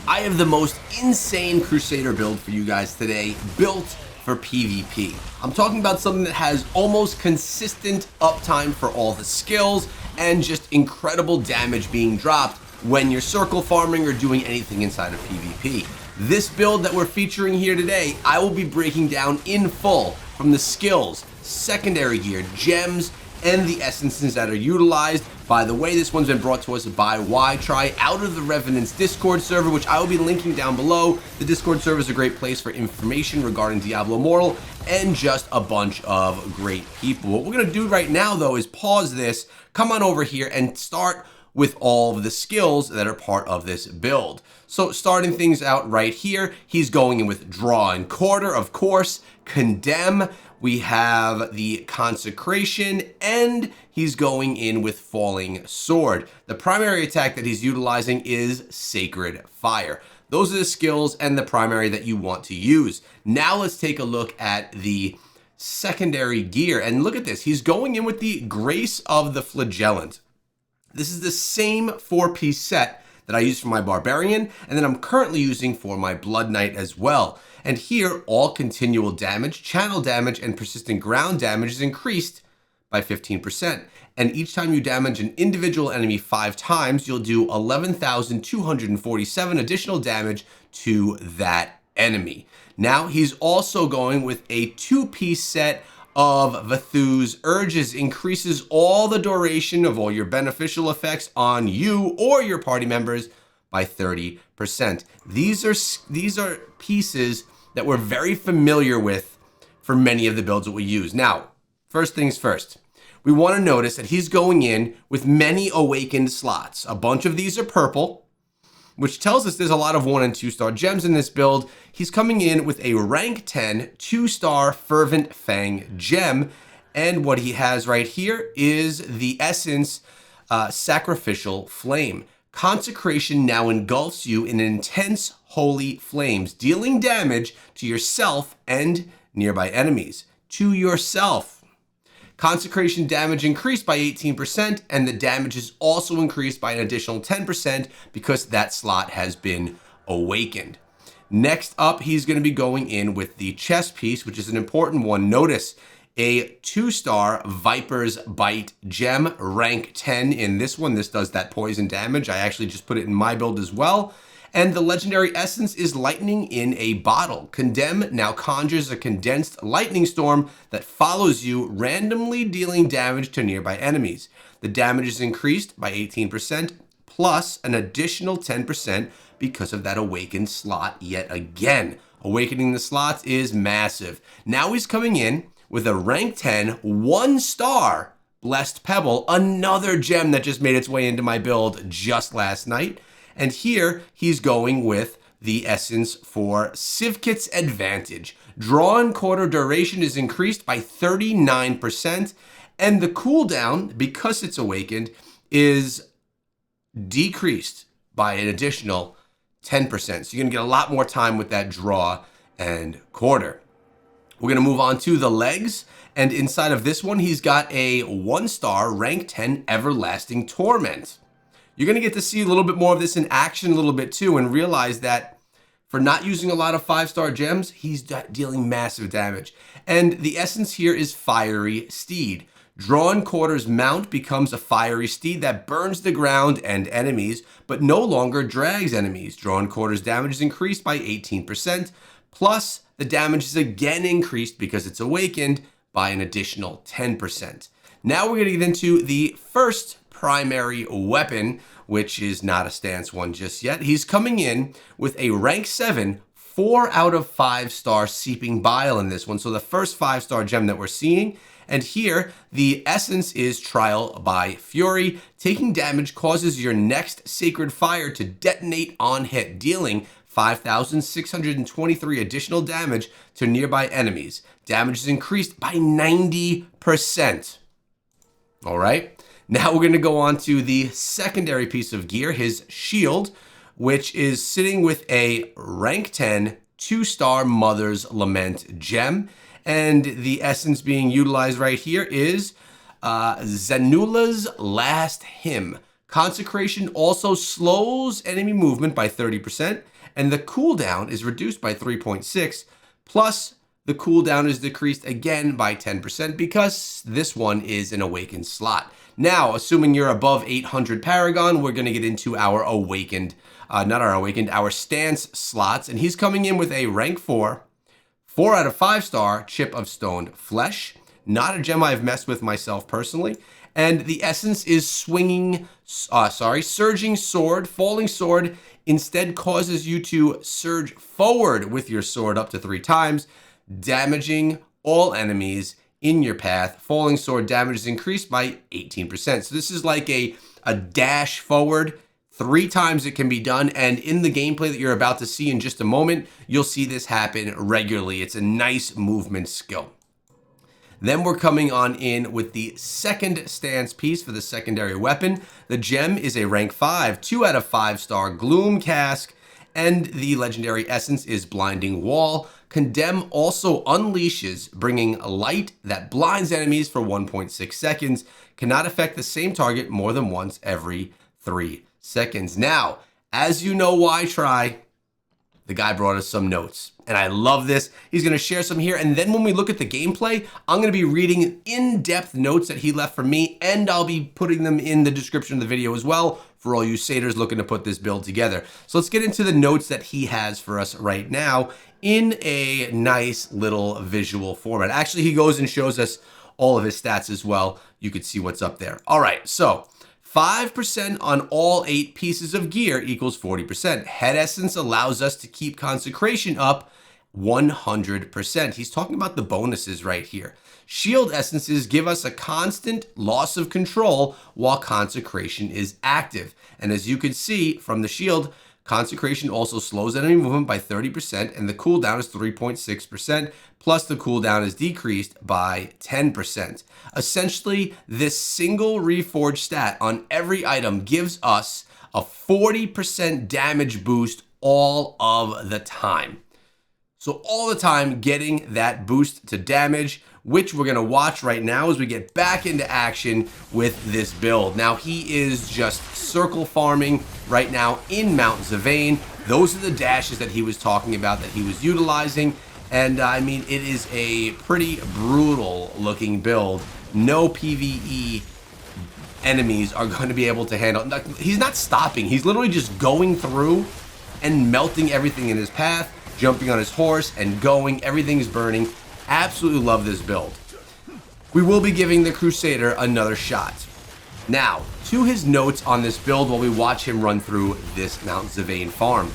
I have the most insane Crusader build for you guys today, built for PvP. I'm talking about something that has almost consistent uptime for all the skills and just incredible damage being dropped when you're circle farming or doing anything inside of PvP. This build that we're featuring here today, I will be breaking down in full from the skills, secondary gear, gems, and the essences that are utilized. By the way, this one's been brought to us by Try out of the Revenant's Discord server, which I will be linking down below. The Discord server is a great place for information regarding Diablo Immortal and just a bunch of great people. What we're going to do right now, though, is pause this, come on over here, and start with all of the skills that are part of this build. So starting things out right here, he's going in with Draw and Quarter, of course, Condemn, we have the Consecration, and he's going in with Falling Sword. The primary attack that he's utilizing is Sacred Fire. Those are the skills and the primary that you want to use. Now let's take a look at the secondary gear, and look at this. He's going in with the Grace of the Flagellant. This is the same 4-piece set that I use for my Barbarian, and then I'm currently using for my Blood Knight as well. And here, all continual damage, channel damage, and persistent ground damage is increased by 15%. And each time you damage an individual enemy 5 times, you'll do 11,247 additional damage to that enemy. Now, he's also going with a 2-piece set of Vathu's Urges, increases all the duration of all your beneficial effects on you or your party members by 30%. These are pieces that we're very familiar with for many of the builds that we use. Now, first things first, we want to notice that he's going in with many awakened slots. A bunch of these are purple, which tells us there's a lot of 1- and 2-star gems in this build. He's coming in with a rank 10 2-star Fervent Fang gem. And what he has right here is the essence Sacrificial Flame. Consecration now engulfs you in intense holy flames, dealing damage to yourself and nearby enemies. To yourself. Consecration damage increased by 18%, and the damage is also increased by an additional 10% because that slot has been awakened. Next up, he's going to be going in with the chest piece, which is an important one. Notice a 2-star Viper's Bite gem, rank 10 in this one. This does that poison damage. I actually just put it in my build as well. And the legendary essence is Lightning in a Bottle. Condemn now conjures a condensed lightning storm that follows you, randomly dealing damage to nearby enemies. The damage is increased by 18%, plus an additional 10% because of that awakened slot yet again. Awakening the slots is massive. Now he's coming in with a rank 10, 1-star Blessed Pebble, another gem that just made its way into my build just last night. And here he's going with the essence for Sivkit's Advantage. Draw and Quarter duration is increased by 39%, and the cooldown, because it's awakened, is decreased by an additional 10%. So you're gonna get a lot more time with that Draw and Quarter. We're gonna move on to the legs, and inside of this one, he's got a 1-star rank 10 Everlasting Torment. You're going to get to see a little bit more of this in action a little bit too, and realize that for not using a lot of 5-star gems, he's dealing massive damage. And the essence here is Fiery Steed. Drawn Quarter's mount becomes a fiery steed that burns the ground and enemies, but no longer drags enemies. Drawn Quarter's damage is increased by 18%, plus the damage is again increased because it's awakened by an additional 10%. Now we're going to get into the first primary weapon, which is not a stance one just yet. He's coming in with a rank 7, 4 out of 5-star Seeping Bile in this one. So the first 5-star gem that we're seeing. And here, the essence is Trial by Fury. Taking damage causes your next Sacred Fire to detonate on hit, dealing 5,623 additional damage to nearby enemies. Damage is increased by 90%. All right. Now we're going to go on to the secondary piece of gear, his shield, which is sitting with a rank 10, 2-star Mother's Lament gem. And the essence being utilized right here is Zanula's Last Hymn. Consecration also slows enemy movement by 30%, and the cooldown is reduced by 3.6, plus the cooldown is decreased again by 10% because this one is an awakened slot. Now, assuming you're above 800 Paragon, we're going to get into our awakened, our stance slots, and he's coming in with a rank 4 out of 5 star Chip of Stone Flesh. Not a gem I've messed with myself personally. And the essence is Surging Sword. Falling Sword instead causes you to surge forward with your sword up to 3 times, damaging all enemies in your path. Falling Sword damage is increased by 18%. So this is like a dash forward. 3 times it can be done, and in the gameplay that you're about to see in just a moment, you'll see this happen regularly. It's a nice movement skill. Then we're coming on in with the second stance piece for the secondary weapon. The gem is a rank 5, 2 out of 5 star Gloom Cask, and the legendary essence is Blinding Wall. Condemn also unleashes, bringing light that blinds enemies for 1.6 seconds. Cannot affect the same target more than once every 3 seconds. Now, as you know why try, the guy brought us some notes, and I love this. He's going to share some here, and then when we look at the gameplay, I'm going to be reading in-depth notes that he left for me, and I'll be putting them in the description of the video as well for all you satyrs looking to put this build together. So let's get into the notes that he has for us right now in a nice little visual format. Actually, he goes and shows us all of his stats as well. You could see what's up there. All right, so 5% on all 8 pieces of gear equals 40%. Head Essence allows us to keep Consecration up 100%. He's talking about the bonuses right here. Shield Essences give us a constant loss of control while Consecration is active. And as you can see from the shield, Consecration also slows enemy movement by 30%, and the cooldown is 3.6%, plus the cooldown is decreased by 10%. Essentially, this single reforge stat on every item gives us a 40% damage boost all of the time. So all the time getting that boost to damage, which we're going to watch right now as we get back into action with this build. Now, he is just circle farming right now in Mount Zavane. Those are the dashes that he was talking about that he was utilizing. And I mean, it is a pretty brutal looking build. No PvE enemies are going to be able to handle. He's not stopping. He's literally just going through and melting everything in his path, jumping on his horse and going. Everything's burning. Absolutely love this build. We will be giving the Crusader another shot. Now, to his notes on this build while we watch him run through this Mount Zavane farm.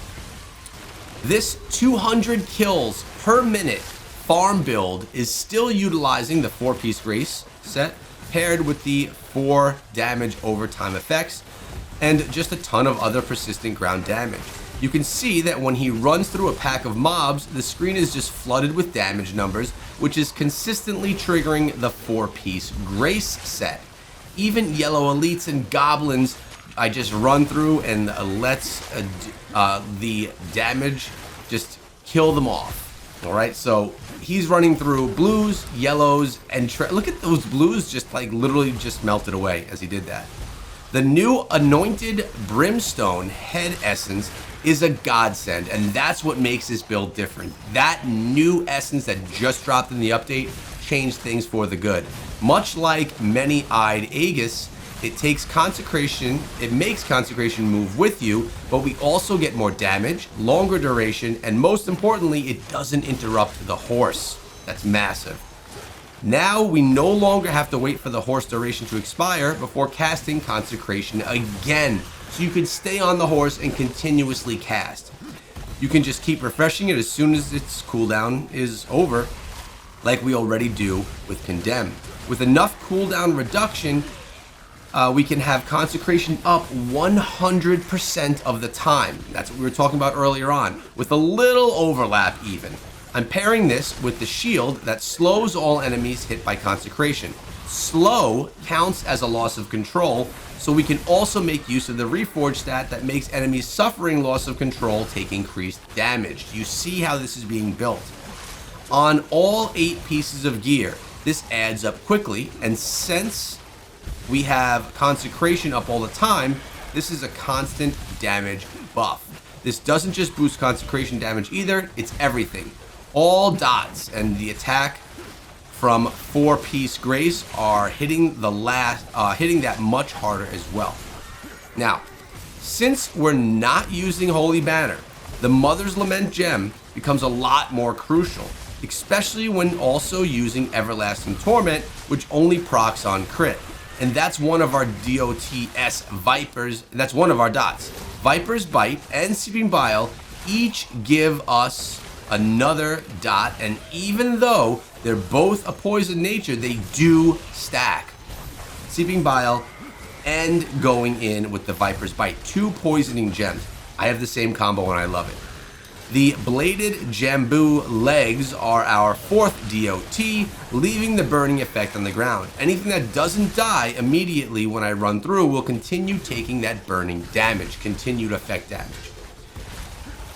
This 200 kills per minute farm build is still utilizing the 4-piece grace set paired with the 4 damage overtime effects and just a ton of other persistent ground damage. You can see that when he runs through a pack of mobs, the screen is just flooded with damage numbers, which is consistently triggering the 4-piece grace set. Even yellow elites and goblins, I just run through and lets the damage just kill them off. All right, so he's running through blues, yellows, and look at those blues just like literally just melted away as he did that. The new Anointed Brimstone head essence is a godsend, and that's what makes this build different. That new essence that just dropped in the update changed things for the good. Much like Many Eyed Aegis, it takes Consecration, it makes Consecration move with you, but we also get more damage, longer duration, and most importantly, it doesn't interrupt the horse. That's massive. Now we no longer have to wait for the horse duration to expire before casting Consecration again. So you can stay on the horse and continuously cast. You can just keep refreshing it as soon as its cooldown is over, like we already do with Condemn. With enough cooldown reduction, we can have Consecration up 100% of the time. That's what we were talking about earlier on, with a little overlap even. I'm pairing this with the shield that slows all enemies hit by Consecration. Slow counts as a loss of control, so we can also make use of the reforge stat that makes enemies suffering loss of control take increased damage. You see how this is being built. On all 8 pieces of gear, this adds up quickly, and since we have consecration up all the time. This is a constant damage buff. This doesn't just boost consecration damage either, it's everything. All dots and the attack from 4-piece grace are hitting hitting that much harder as well. Now, since we're not using Holy Banner, the Mother's Lament gem becomes a lot more crucial, especially when also using Everlasting Torment, which only procs on crit. And that's one of our DOTS Vipers, that's one of our dots. Viper's Bite and Seeping Bile each give us another dot, and even though they're both a poison nature, they do stack. Seeping Bile and going in with the Viper's Bite, 2 poisoning gems. I have the same combo and I love it. The Bladed Jambu legs are our 4th DOT, leaving the burning effect on the ground. Anything that doesn't die immediately when I run through will continue taking that burning damage, continued effect damage.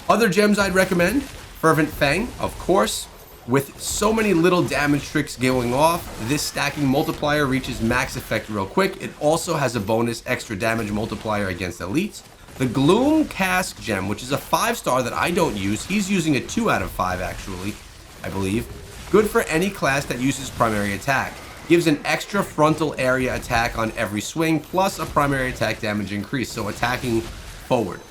Other gems I'd recommend, Fervent Fang, of course. With so many little damage tricks going off, this stacking multiplier reaches max effect real quick. It also has a bonus extra damage multiplier against elites. The Gloom Cask gem, which is a 5-star that I don't use. He's using a 2 out of 5 actually, I believe. Good for any class that uses primary attack. Gives an extra frontal area attack on every swing, plus a primary attack damage increase, so attacking forward.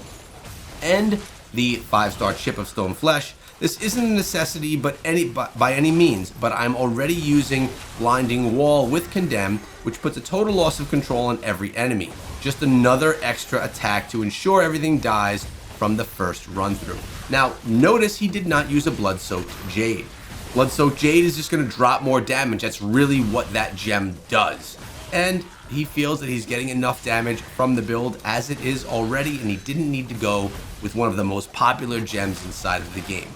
And the 5-star Chip of Stone Flesh. This isn't a necessity by any means, but I'm already using Blinding Wall with Condemn, which puts a total loss of control on every enemy. Just another extra attack to ensure everything dies from the first run through. Now, notice he did not use a Blood-Soaked Jade. Blood-Soaked Jade is just going to drop more damage. That's really what that gem does. And he feels that he's getting enough damage from the build as it is already, and he didn't need to go with one of the most popular gems inside of the game.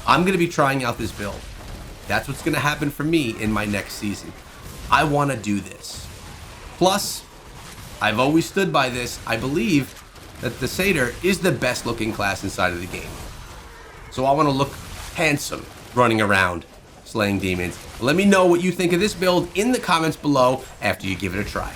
I'm going to be trying out this build. That's what's going to happen for me in my next season. I want to do this. Plus, I've always stood by this. I believe that the Satyr is the best looking class inside of the game. So I want to look handsome running around slaying demons. Let me know what you think of this build in the comments below after you give it a try.